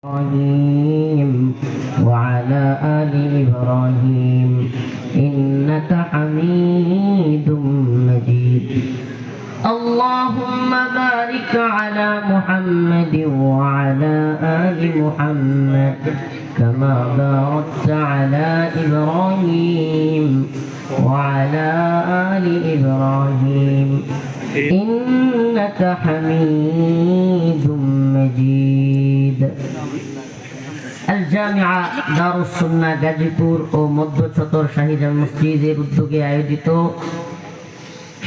إبراهيم وعلى آل إبراهيم إنك حميد مجيد. اللهم بارك على محمد وعلى آل محمد كما باركت على إبراهيم وعلى آل إبراهيم إنك حميد مجيد. الجامعة دار السنة গাজীপুর ও মধ্য চত্বর শাহী মসজিদের উদ্যোগে আয়োজিত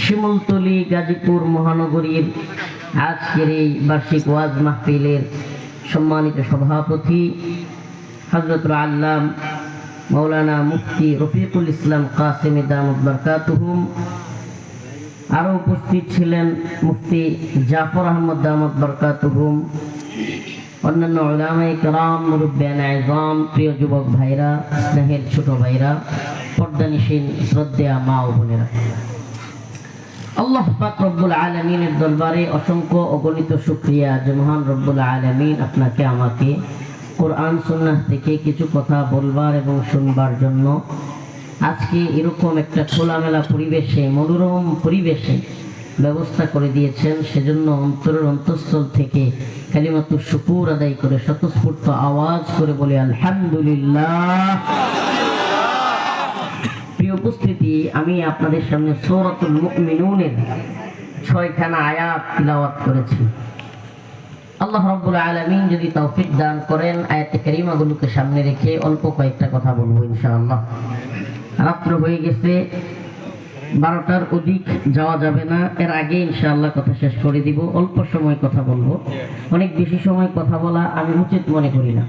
শিমুলতলী গাজীপুর মহানগরীর আজকের এই বার্ষিক ওয়াজ মাহফিলের সম্মানিত সভাপতি হযরতুল আল্লাম মাওলানা মুফতি রফিকুল ইসলাম কাসেমি দামাত বারকাতুহুম, আরও উপস্থিত ছিলেন মুফতি জাফর আহমদ দামাত বারকাতুহুম, অন্যান্য উলামায়ে কেরাম, মুরব্বিয়ানে আযম, প্রিয় যুবক ভাইরা, স্নেহের ছোট ভাইরা, পর্দানিশীন শ্রদ্ধেয়া মা ও বোনেরা, আল্লাহ পাক রব্বুল আলামিনের দরবারে অসংখ্য অগণিত শুকরিয়া যে মহান রব্বুল আলামিন আপনাকে আমাকে কোরআন সুন্নাহ থেকে কিছু কথা বলবার এবং শুনবার জন্য আজকে এরকম একটা খোলামেলা পরিবেশে, মনোরম পরিবেশে ব্যবস্থা করে দিয়েছেন। সেজন্য অন্তরের অন্তঃস্থল থেকে কালিমাতুশ শুকুর আদায় করে স্বতঃস্ফূর্ত আওয়াজ করে বলে আলহামদুলিল্লাহ। প্রিয় উপস্থিতি, আমি আপনাদের সামনে সূরাতুল মুমিনুনের 6খানা আয়াত তিলাওয়াত করেছি। আল্লাহ রাব্বুল আলামিন যদি তৌফিক দান করেন, আয়াতে কারিমাগুলোকে সামনে রেখে অল্প কয়েকটা কথা বলবো ইনশাআল্লাহ। রাত্র হয়ে গেছে, 12টার অধিক যাওয়া যাবে না, এর আগে ইনশাআল্লাহ কথা শেষ করে দিব। অল্প সময় কথা বলবো, অনেক বেশি সময় কথা বলা আমি উচিত মনে করি না।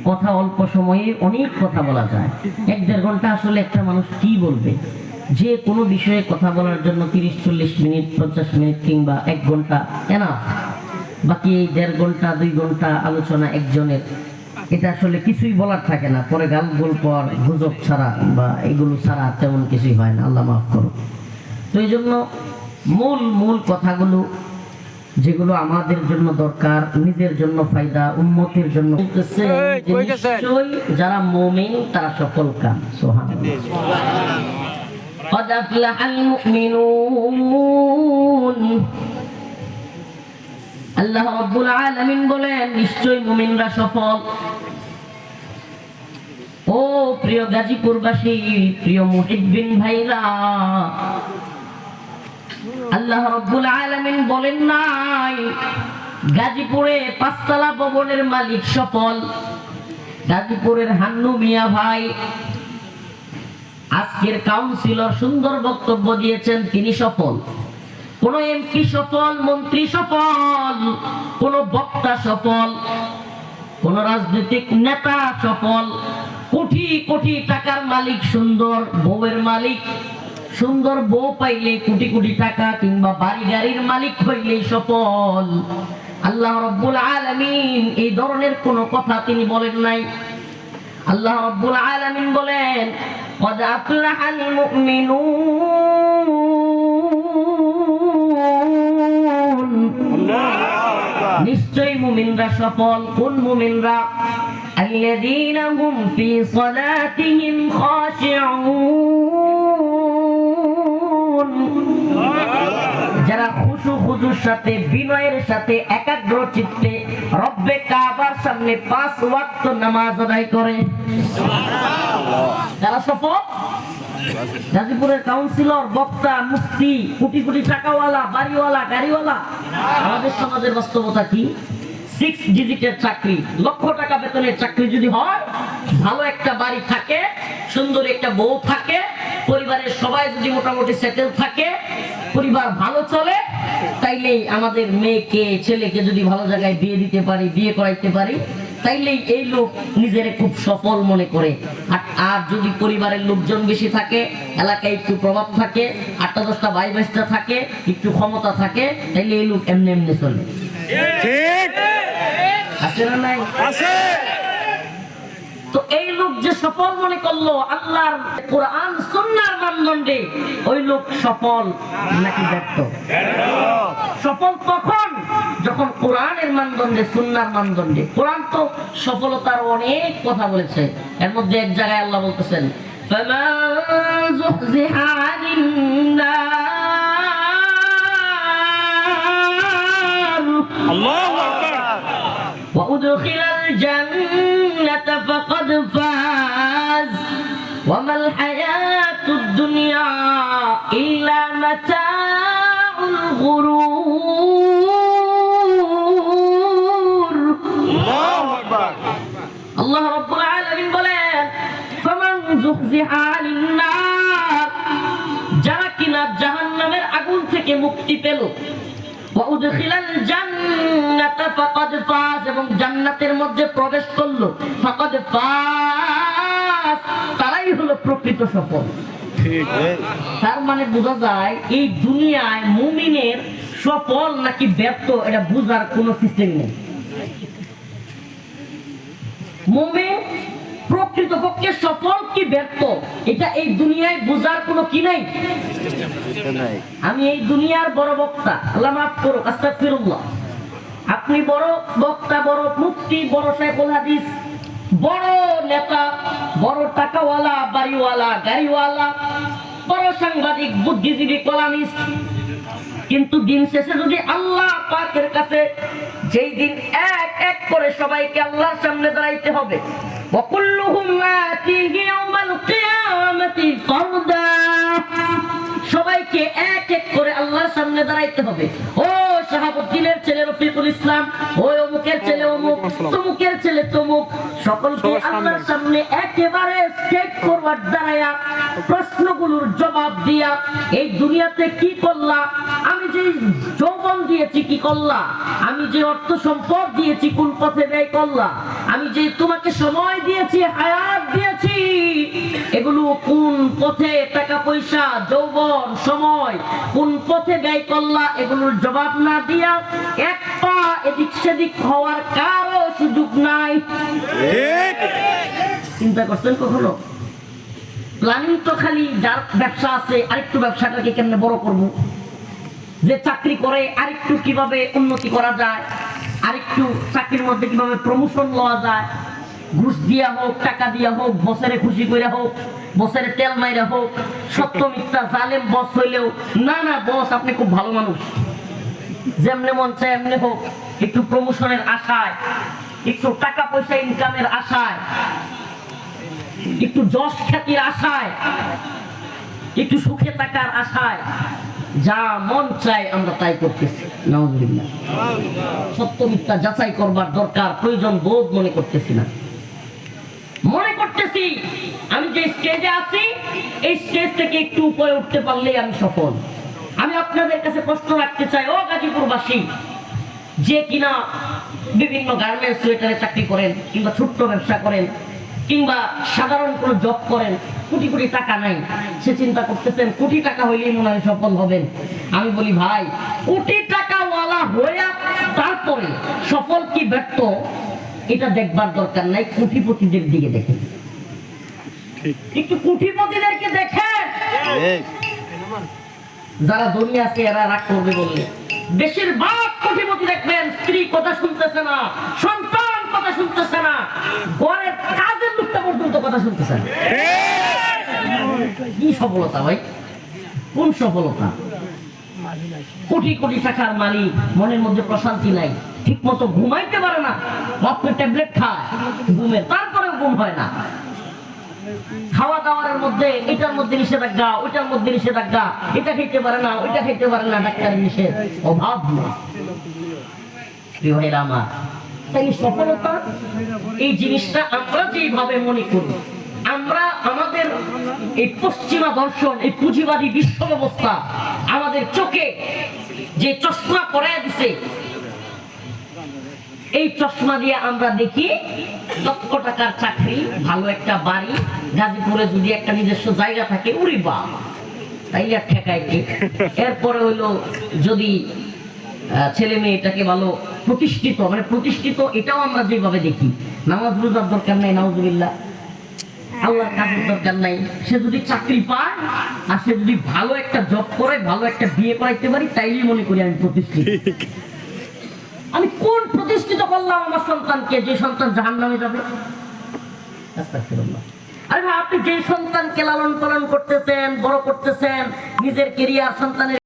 কথা অল্প সময়ে অনেক কথা বলা যায়। 1-1.5 ঘন্টা আসলে একটা মানুষ কি বলবে? যে কোনো বিষয়ে কথা বলার জন্য 30-40 মিনিট, 50 মিনিট কিংবা 1 ঘন্টা এনাফ। বাকি এই 1.5 ঘন্টা 2 ঘন্টা আলোচনা একজনের, এটা আসলে কিছুই বলার থাকে না। পরে গাল পর গুজব ছাড়া বা এগুলো ছাড়া তেমন কিছুই হয় না, আল্লাহ মাফ করো। তো এই জন্য মূল কথাগুলো যেগুলো আমাদের জন্য দরকার, নিজের জন্য ফায়দা, উম্মতের জন্য, যারা মুমিন তারা সফল কাম। সুবহানাল্লাহ। قد أفلح المؤمنون। আল্লাহ রাব্বুল আলামিন বলেন নিশ্চয় মুমিনরা সফল। ও প্রিয় গাজীপুরবাসী, প্রিয় মুহিব্বিন ভাইরা, আল্লাহ রাব্বুল আলামিন বলেন নাই গাজীপুরে 5তলা ভবনের মালিক সফল। গাজীপুরের হান্নু মিয়া ভাই আজকের কাউন্সিলর সুন্দর বক্তব্য দিয়েছেন, তিনি সফল। কোন এমপি সফল, মন্ত্রী সফল, কোন বক্তা সফল, কোন রাজনৈতিক নেতা সফল, কোটি কোটি টাকার মালিক, সুন্দর বউয়ের মালিক, সুন্দর বউ পাইলে কোটি কোটি টাকা কিংবা বাড়ি গাড়ির মালিক হইলেই সফল। আল্লাহ রাব্বুল আলামিন এই ধরনের কোন কথা তিনি বলেন নাই। আল্লাহ রাব্বুল আলামিন বলেন قد أفلح المؤمنون। নিশ্চয় মুমিনরা সফল। কোন মুমিনরা? الذين هم في صلاتهم خاشعون। যারা খুশু খুজুর সাথে, বিনয়ের সাথে, একাগ্র চিত্তে রব্বে কাবার সামনে 5 ওয়াক্ত নামাজ আদায় করে, যারা সফল। গাজীপুরের কাউন্সিলর, বক্তা, মুফতি, কোটি কোটি টাকাওয়ালা, বাড়িওয়ালা, গাড়িওয়ালা। আমাদের সমাজের বাস্তবতা কি? 6 ডিজিটের চাকরি, লক্ষ টাকা বেতনের চাকরি যদি হয়, ভালো একটা বাড়ি থাকে, সুন্দর একটা বউ থাকে, পরিবারের সবাই যদি মোটামুটি সেটেল থাকে, পরিবার ভালো চলে, তাইলেই আমাদের মেয়েকে, ছেলেকে যদি ভালো জায়গায় বিয়ে দিতে পারি, বিয়ে করাইতে পারি, তাইলেই এই লোক নিজের খুব সফল মনে করে। আর যদি পরিবারের লোকজন বেশি থাকে, এলাকায় একটু প্রভাব থাকে, 8-10টা ভাই ভাইস্তা থাকে, একটু ক্ষমতা থাকে, তাইলে এই লোক এমনি এমনি চলে। ঠিক আছে না? নাই আছে। তো এই লোক যে সফল মনে করলো আল্লাহর কোরআন সুন্নাহর মানদণ্ডে, ওই লোক সফল নাকি ব্যর্থ? সফল তখন যখন কোরআনের মানদণ্ডে, সুন্নাহর মানদণ্ডে, কোরআন তো সফলতার অনেক কথা বলেছে। এর মধ্যে এক জায়গায় আল্লাহ বলতেছেন, ফামান যুহজিহা আনিন নার আল্লাহু আকবার ওয়া উদখিলাল জান্নাতা ফাকাদ ফাজ ওয়া মাল হায়াতুদ দুনিয়া ইল্লা মাতাউল গুরুর। আল্লাহু আকবার। আল্লাহ রাব্বুল আলামিন বলেন, ফামান যুহজিহা আনিন নার, যারা কিনা জাহান্নামের আগুন থেকে মুক্তি পেল, ওয়া উদখিলাল জান্নাতা ফাকাদ ফাজ, এবং জান্নাতের মধ্যে প্রবেশ করলো, ফাকাদ ফাজ, তারাই হলো প্রকৃত সফল। তার মানে বোঝা যায় এই দুনিয়ায় মুমিনের সফল নাকি ব্যর্থ এটা বুঝার কোনো সিস্টেম নেই। মুমিন প্রকৃতপক্ষে সফল কি ব্যর্থ এটা এই দুনিয়ায় বুঝার কোনো কি নাই। আমি এই দুনিয়ার বড় বক্তা, আল্লাহ মাফ করুক, আস্তাগফিরুল্লাহ, আপনি বড় বক্তা, বড় মুফতি, বড় শাইখুল হাদিস, বড় নেতা, বড় টাকাওয়ালা, বাড়িওয়ালা, গাড়িওয়ালা, বড় সাংবাদিক, বুদ্ধিজীবী, কলামিস্ট, কিন্তু দিন শেষে যদি আল্লাহ পাকের কাছে যেই দিন এক এক করে সবাইকে আল্লাহর সামনে দাঁড়াইতে হবে, ওয়াকুল্লুহুম আতিহি ইয়াওমাল কিয়ামাতি ফারদা, সবাইকে এক এক করে আল্লাহর সামনে দাঁড়াইতে হবে। ও শাহাবুদ্দিনের ছেলে রফিকুল ইসলাম, ও অমুকের ছেলে অমুক, তমুকের ছেলে তমুক, সকলকে আল্লাহর সামনে একেবারে স্ট্রেট ফরওয়ার্ড দাঁড়ায়া প্রশ্নগুলোর জবাব দিয়া, এই দুনিয়াতে কি করলা, আমি যে যৌবন দিয়েছি কি করলা, আমি যে অর্থ সম্পদ দিয়েছি কোন পথে ব্যয় করলা, আমি যে তোমাকে সময় দিয়েছি, হায়াত দিয়েছি, এগুলো কোন পথে, টাকা পয়সা, যৌবন, সময় কোন পথে ব্যয় করলা, এগুলোর জবাব না দিয়া এক পা এদিক সেদিক হওয়ার কারো সুযোগ নাই। চিন্তা করছেন কখনো? প্ল্যানিং তো খালি যার ব্যবসা আছে আরেকটু ব্যবসাটাকে কেমনে বড় করব, যে চাকরি করে আরেকটু কিভাবে উন্নতি করা যায়, আরেকটু চাকরির মধ্যে কিভাবে প্রমোশন লওয়া যায়, ঘুষ দিয়া হোক, টাকা দিয়া হোক, বসেরে খুশি করে হোক, বসেরে তেল মাইরা হোক, সত্য মিথ্যা জালেম বস হইলেও, না না বস আপনি খুব ভালো মানুষ, যেমনে মন চায় এমনি হোক, একটু প্রমোশনের আশায়, একটু টাকা পয়সা ইনকামের আশায়, একটু যশ খ্যাতির আশায়, একটু সুখে থাকার আশায় যা মন চায় আমরা তাই করতেছি। নাউজুবিল্লাহ। সত্য মিথ্যা যাচাই করবার দরকার, প্রয়োজন বোধ মনে করতেছি না। মনে করতেছি আমি যে স্টেজে আছি এই স্টেজ থেকে একটু উপরে উঠতে পারলেই আমি সফল। আমি আপনাদের কাছে প্রশ্ন রাখতে চাই, ও গাজীপুরবাসী, যে কিনা বিভিন্ন গার্মেন্টস সোয়েটারে চাকরি করেন, কিংবা ছোট্ট ব্যবসা করেন, কিংবা সাধারণ কোনো জব করেন, কোটি কোটি টাকা নাই, সে চিন্তা করতেছেন কোটি টাকা হইলেই মনে হয় সফল হবেন। আমি বলি ভাই, কোটি টাকাওয়ালা হইয়া তারপরে সফল কি ব্যর্থ এটা দেখবার দরকার নাই, কোটিপতিদের দিকে দেখেন, একটু কোটিপতিদেরকে দেখেন। যারা ধনী আছে এরা রাগ করবে বললে, বেশিরভাগ কোটিপতি দেখবেন স্ত্রী কথা শুনতেছে না, সন্তান কথা শুনতেছে না, ঘরের কাজের লোকটা পর্যন্ত কথা শুনতেছে না। কি সফলতা ভাই? কোন সফলতা? কোটি কোটি টাকার মালিক, মনের মধ্যে প্রশান্তি নাই, ঠিক মতো ঘুমাইতে পারে না, রাত্রে ট্যাবলেট খায় ঘুমে, তারপরেও ঘুম হয় না। খাওয়া দাওয়ার মধ্যে এটার মধ্যে নিষেধাজ্ঞা, ওইটার মধ্যে নিষেধাজ্ঞা, এটা খেতে পারে না, ওইটা খেতে পারে না, ডাক্তারের নিষেধ, অভাব নেই। প্রিয় ভাইরা আমার, তাই সফলতা এই জিনিসটা আমরা যেভাবে মনে করি, আমরা আমাদের এই পশ্চিমা দর্শন, এই পুঁজিবাদী বিশ্ব ব্যবস্থা আমাদের চোখে যে চশমা পরায় দিছে, এই চশমা দিয়ে আমরা দেখি লক্ষ টাকার চাকরি, ভালো একটা বাড়ি, গাজীপুরে যদি একটা নিজস্ব জায়গা থাকে, উরি বাপ তাইলে আর ঠেকায় কি। এরপরে হইলো যদি ছেলে মেয়েটাকে ভালো প্রতিষ্ঠিত, মানে প্রতিষ্ঠিত এটাও আমরা যেভাবে দেখি, নামাজ রোজার দরকার নাই, নাউজুবিল্লাহ, আল্লাহর কাজের দরকার নাই, সে যদি চাকরি পায় আর সে যদি ভালো একটা জব করে, ভালো একটা বিয়ে করাইতে পারি, তাইলেই মনে করি আমি প্রতিষ্ঠিত। আমি কোন প্রতিষ্ঠিত করলাম আমার সন্তানকে যে সন্তান জাহান্নামে যাবে? আস্তাগফিরুল্লাহ। আরে ভাই, আপনি যে সন্তানকে লালন পালন করতেছেন, বড় করতেছেন, নিজের কেরিয়ার, সন্তানের